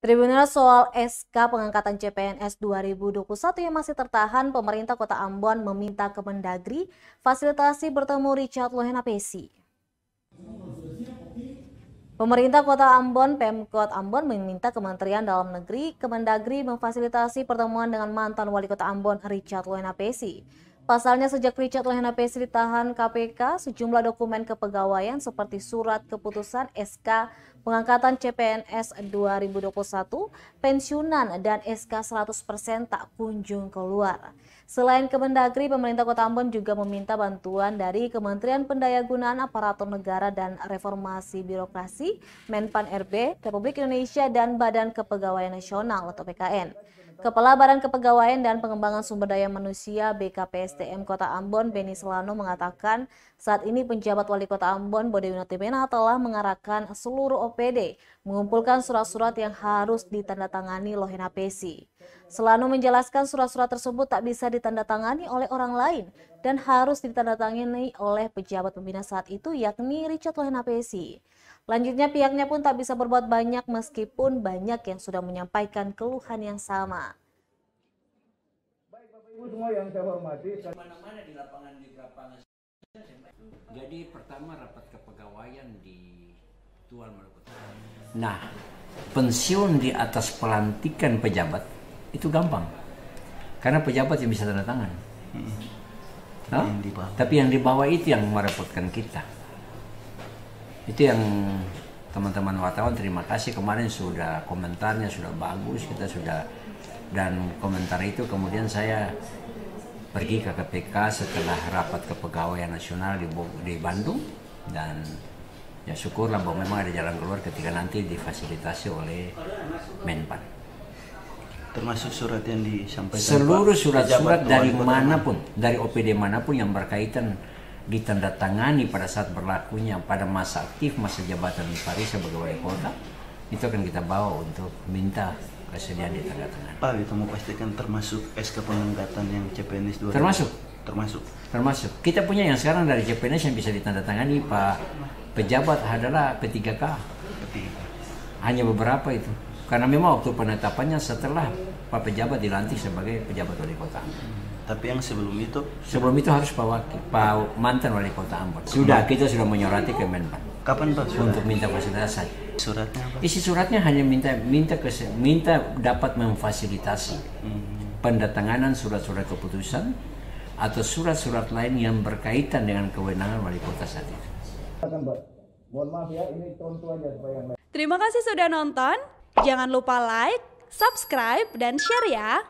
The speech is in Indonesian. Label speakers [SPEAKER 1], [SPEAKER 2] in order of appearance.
[SPEAKER 1] Tribunal soal SK pengangkatan CPNS 2021 yang masih tertahan, pemerintah Kota Ambon meminta Kemendagri fasilitasi bertemu Richard Lohenapesi. Pemerintah Kota Ambon, Pemkot Ambon meminta Kementerian Dalam Negeri, Kemendagri memfasilitasi pertemuan dengan mantan Wali Kota Ambon, Richard Lohenapesi. Pasalnya sejak Richard Lohenapesi ditahan KPK, sejumlah dokumen kepegawaian seperti surat keputusan SK pengangkatan CPNS 2021, pensiunan, dan SK 100% tak kunjung keluar. Selain Kemendagri, pemerintah Kota Ambon juga meminta bantuan dari Kementerian Pendayagunaan Aparatur Negara dan Reformasi Birokrasi, Menpan RB, Republik Indonesia, dan Badan Kepegawaian Nasional atau BKN. Kepala Badan Kepegawaian dan Pengembangan Sumber Daya Manusia BKPSDM Kota Ambon, Beni Selano, mengatakan saat ini penjabat Wali Kota Ambon, Bode Winotimena, telah mengarahkan seluruh OPD mengumpulkan surat-surat yang harus ditandatangani Lohenapesi. Selano menjelaskan surat-surat tersebut tak bisa ditandatangani oleh orang lain dan harus ditandatangani oleh pejabat pembina saat itu, yakni Richard Lohenapesi. Lanjutnya, pihaknya pun tak bisa berbuat banyak meskipun banyak yang sudah menyampaikan keluhan yang sama.
[SPEAKER 2] Baik Bapak Ibu semua yang saya hormati, mana-mana di lapangan. Jadi pertama rapat kepegawaian di Tuan Maluku. Nah, pensiun di atas pelantikan pejabat itu gampang, karena pejabat yang bisa tanda tangan. Tapi yang di bawah itu yang merepotkan kita. Itu yang teman-teman wartawan, terima kasih kemarin sudah komentarnya sudah bagus, kita sudah, dan komentar itu kemudian saya pergi ke KPK setelah rapat kepegawaian nasional di Bandung, dan ya syukurlah bahwa memang ada jalan keluar ketika nanti difasilitasi oleh Menpan.
[SPEAKER 3] Termasuk surat yang disampaikan
[SPEAKER 2] seluruh surat-surat dari manapun, dari OPD manapun yang berkaitan ditandatangani pada saat berlakunya pada masa aktif masa jabatan Pak Rizal sebagai wali kota, itu akan kita bawa untuk minta kesediaan ditandatangani.
[SPEAKER 3] Pak, itu mau pastikan termasuk SK pengangkatan yang CPNS 2000? Termasuk. Kita punya yang sekarang dari CPNS yang bisa ditandatangani Pak pejabat adalah P3K. Hanya beberapa itu. Karena memang waktu penetapannya setelah Pak pejabat dilantik sebagai pejabat wali kota. Tapi yang sebelum itu
[SPEAKER 2] harus Pak mantan wali kota Ambon. Kita sudah menyoroti ke Menpan.
[SPEAKER 3] Kapan Pak?
[SPEAKER 2] Untuk minta fasilitasi.
[SPEAKER 3] Suratnya apa? Isi
[SPEAKER 2] suratnya hanya minta dapat memfasilitasi pendatanganan surat-surat keputusan atau surat-surat lain yang berkaitan dengan kewenangan wali kota saat itu.
[SPEAKER 4] Mohon maaf ya, ini contoh aja supaya yang lain.
[SPEAKER 5] Terima kasih sudah nonton. Jangan lupa like, subscribe, dan share ya.